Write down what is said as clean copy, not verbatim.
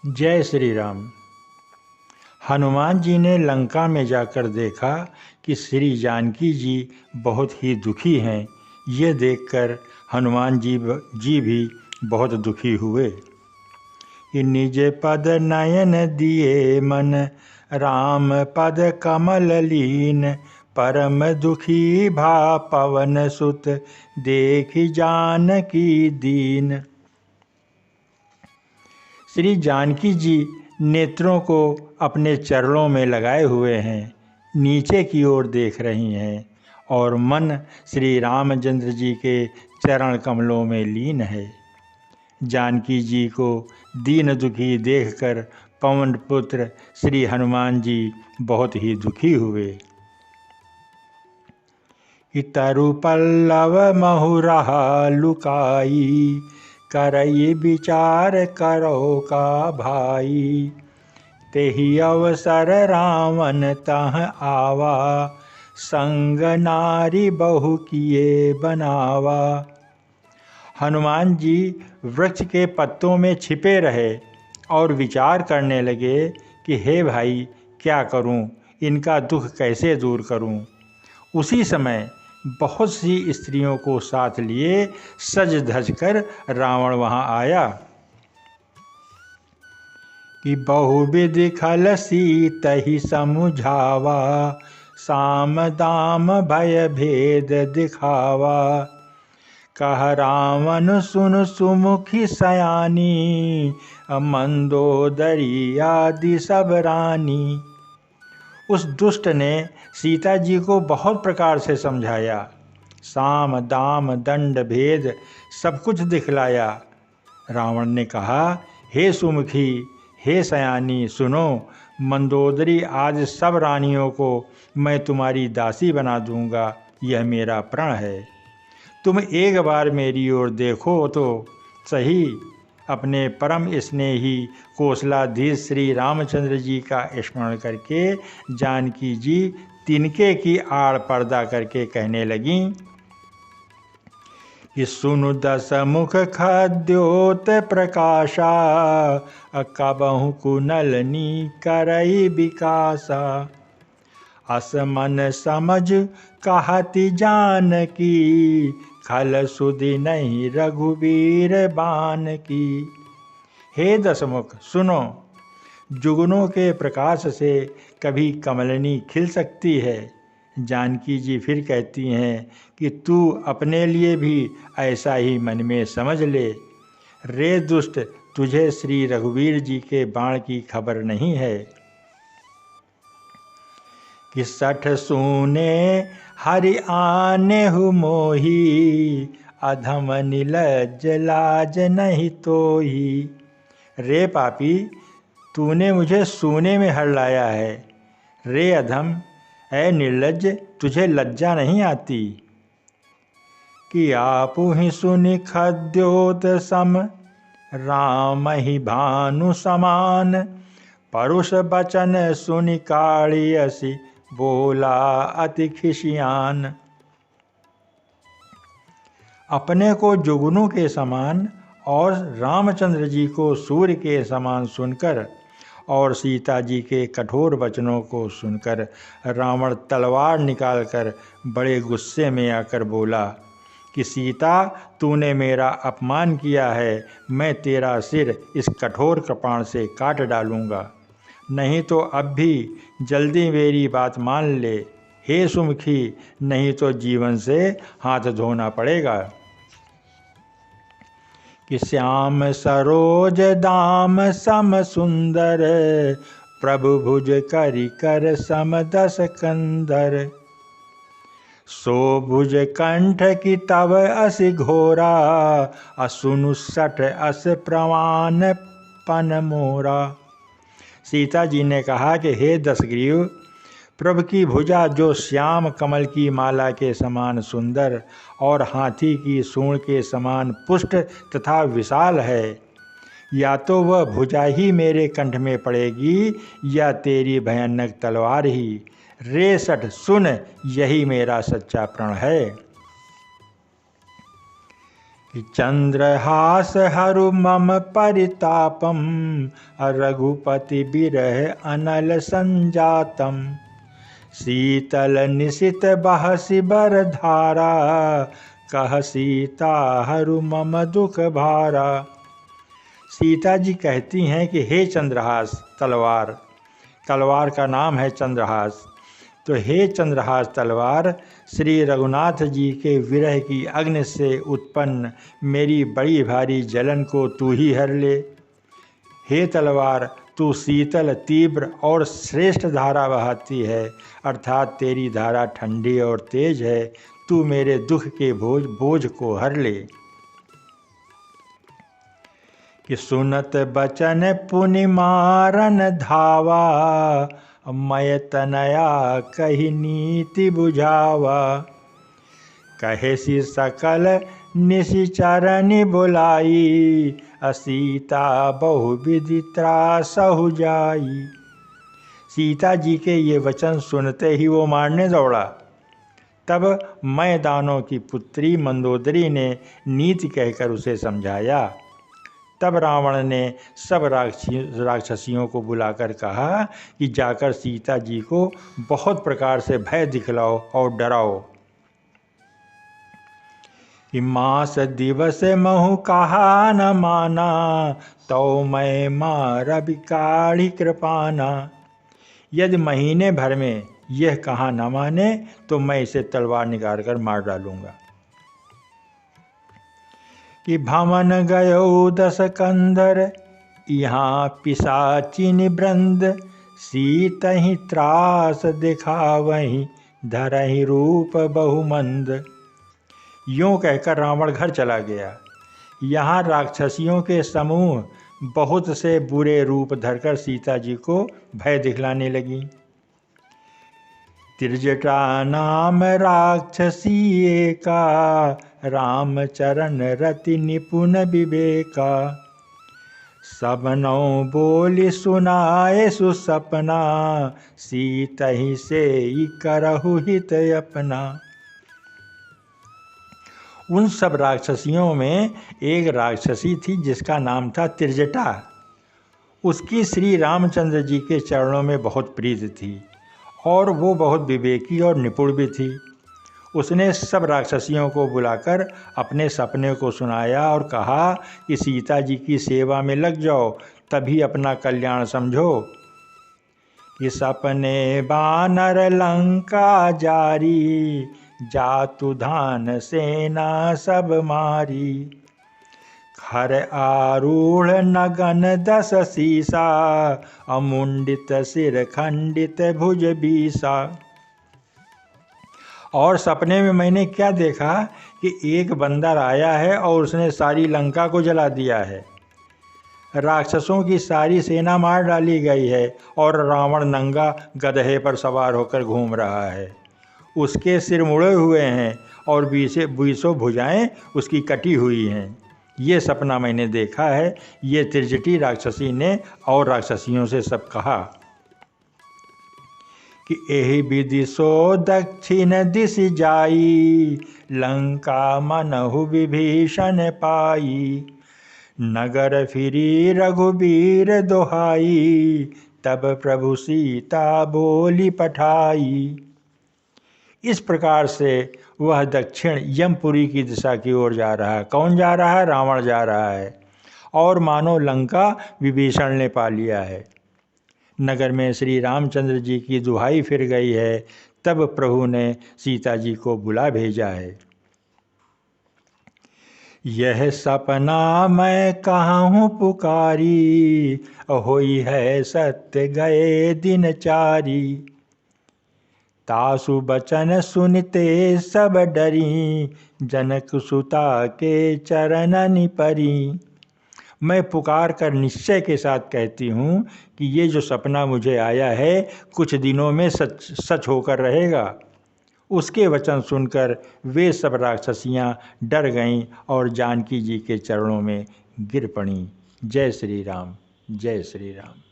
जय श्री राम। हनुमान जी ने लंका में जाकर देखा कि श्री जानकी जी बहुत ही दुखी हैं। ये देखकर हनुमान जी भी बहुत दुखी हुए। कि निज पद नयन दिए मन, राम पद कमल लीन। परम दुखी भा पवन सुत, देखि जानकी दीन। श्री जानकी जी नेत्रों को अपने चरणों में लगाए हुए हैं, नीचे की ओर देख रही हैं और मन श्री रामचंद्र जी के चरण कमलों में लीन है। जानकी जी को दीन दुखी देखकर पवन पुत्र श्री हनुमान जी बहुत ही दुखी हुए। तरु पल्लव महुरहा लुकाई, करई विचार करो का भाई। तेहि अवसर रावण तह आवा, संग नारी बहु किए बनावा। हनुमान जी वृक्ष के पत्तों में छिपे रहे और विचार करने लगे कि हे भाई, क्या करूं, इनका दुख कैसे दूर करूं। उसी समय बहुत सी स्त्रियों को साथ लिए सज धज कर रावण वहां आया। कि बहुविधि खल सीतहि समुझावा, साम दाम भय भेद दिखावा। कह रावण सुन सुमुखी सयानी, मंदोदरी आदि सब रानी। उस दुष्ट ने सीता जी को बहुत प्रकार से समझाया, साम दाम दंड भेद सब कुछ दिखलाया। रावण ने कहा, हे सुमुखी, हे सयानी, सुनो, मंदोदरी आज सब रानियों को मैं तुम्हारी दासी बना दूंगा, यह मेरा प्रण है। तुम एक बार मेरी ओर देखो तो सही। अपने परम स्नेही कौशलाधीश श्री रामचंद्र जी का स्मरण करके जानकी जी तिनके की आड़ पर्दा करके कहने लगीं कि सुनु दस मुख खद्योत प्रकाशा, कबहु कुनलनी करई विकासा। अस मन समझ कहती जानकी, खल सुधि नहीं रघुवीर बान की। हे दसमुख, सुनो, जुगनों के प्रकाश से कभी कमलनी खिल सकती है। जानकी जी फिर कहती हैं कि तू अपने लिए भी ऐसा ही मन में समझ ले। रे दुष्ट, तुझे श्री रघुवीर जी के बाण की खबर नहीं है कि सठ सूने हरि आने हु मोही, अधम नीलज लाज नहीं तोही। रे पापी, तूने मुझे सूने में हर लाया है। रे अधम, ऐ निर्लज्ज, तुझे लज्जा नहीं आती कि आपु ही सुनि खद्योत सम, राम ही भानु समान। परुष बचन सुनि काढ़ियसि, बोला अति खिसियान। अपने को जुगनू के समान और रामचंद्र जी को सूर्य के समान सुनकर और सीता जी के कठोर वचनों को सुनकर रावण तलवार निकालकर बड़े गुस्से में आकर बोला कि सीता, तूने मेरा अपमान किया है, मैं तेरा सिर इस कठोर कृपाण से काट डालूंगा। नहीं तो अब भी जल्दी मेरी बात मान ले। हे सुमुखी, नहीं तो जीवन से हाथ धोना पड़ेगा। कि श्याम सरोज दाम सम सुंदर, प्रभु भुज करि कर सम दस कंधर। सो भुज कंठ की तव अस घोरा, असुनु सठ अस प्रवान पन मोरा। सीता जी ने कहा कि हे दशग्रीव, प्रभु की भुजा जो श्याम कमल की माला के समान सुंदर और हाथी की सूंड के समान पुष्ट तथा विशाल है, या तो वह भुजा ही मेरे कंठ में पड़ेगी या तेरी भयानक तलवार ही। रे सठ, सुन, यही मेरा सच्चा प्रण है। कि चंद्रहास हरु मम परितापम रघुपति बिरह अनल संजातम शीतल निशित बहसि बर धारा कह सीता हरु मम दुख भारा। सीता जी कहती हैं कि हे चंद्रहास तलवार, तलवार का नाम है चंद्रहास, तो हे चंद्रहास तलवार, श्री रघुनाथ जी के विरह की अग्नि से उत्पन्न मेरी बड़ी भारी जलन को तू ही हर ले। हे तलवार, तू शीतल तीव्र और श्रेष्ठ धारा बहाती है, अर्थात तेरी धारा ठंडी और तेज है, तू मेरे दुख के बोझ को हर ले। कि सुनत बचन पुनि मारन धावा मय तनया कही नीति बुझावा कहे सी सकल निशिचरनि बुलाई असीता बहुविधि त्रासहु जाई। सीता जी के ये वचन सुनते ही वो मारने दौड़ा। तब मैं दानों की पुत्री मंदोदरी ने नीति कहकर उसे समझाया। तब रावण ने सब राक्षसियों को बुलाकर कहा कि जाकर सीता जी को बहुत प्रकार से भय दिखलाओ और डराओ। कि मास दिवस महु कहा न माना तो मैं मार बिकाढ़ी कृपाना। यदि महीने भर में यह कहा न माने तो मैं इसे तलवार निकाल कर मार डालूंगा। कि भमन गयो दस कंधर यहाँ पिशाचिनी वृंद सीतहि त्रास दिखावहि धरहि रूप बहुमंद। यूँ कहकर रावण घर चला गया। यहाँ राक्षसियों के समूह बहुत से बुरे रूप धरकर सीता जी को भय दिखलाने लगी। त्रिजटा नाम राक्षसी एका रामचरण रति निपुण विवेका सबनौ बोली सुनाए सुसपना सीतहि से करहु हित अपना। उन सब राक्षसियों में एक राक्षसी थी जिसका नाम था त्रिजटा। उसकी श्री रामचंद्र जी के चरणों में बहुत प्रीति थी और वो बहुत विवेकी और निपुण भी थी। उसने सब राक्षसियों को बुलाकर अपने सपने को सुनाया और कहा कि सीता जी की सेवा में लग जाओ, तभी अपना कल्याण समझो। कि सपने बानर लंका जारी जातु धान सेना सब मारी खर आरूढ़ नगन दस सीसा अमुंडित सिर खंडित भुज बीसा। और सपने में मैंने क्या देखा कि एक बंदर आया है और उसने सारी लंका को जला दिया है। राक्षसों की सारी सेना मार डाली गई है और रावण नंगा गधे पर सवार होकर घूम रहा है। उसके सिर मुड़े हुए हैं और बीसों भुजाएं उसकी कटी हुई हैं। ये सपना मैंने देखा है। ये त्रिजटी राक्षसी ने और राक्षसियों से सब कहा कि एहि विधि सो दक्षिण दिश जाई लंका मनहु विभीषण पाई नगर फिरी रघुबीर दोहाई तब प्रभु सीता बोली पठाई। इस प्रकार से वह दक्षिण यमपुरी की दिशा की ओर जा रहा है। कौन जा रहा है? रावण जा रहा है। और मानो लंका विभीषण ने पा लिया है। नगर में श्री रामचंद्र जी की दुहाई फिर गई है। तब प्रभु ने सीता जी को बुला भेजा है। यह सपना मैं कहाँ पुकारी होई है सत्य गए दिन चारी तासु बचन सुनते सब डरी जनक सुता के चरणनि परी। मैं पुकार कर निश्चय के साथ कहती हूँ कि ये जो सपना मुझे आया है कुछ दिनों में सच होकर रहेगा। उसके वचन सुनकर वे सब राक्षसियाँ डर गईं और जानकी जी के चरणों में गिर पड़ीं। जय श्री राम, जय श्री राम।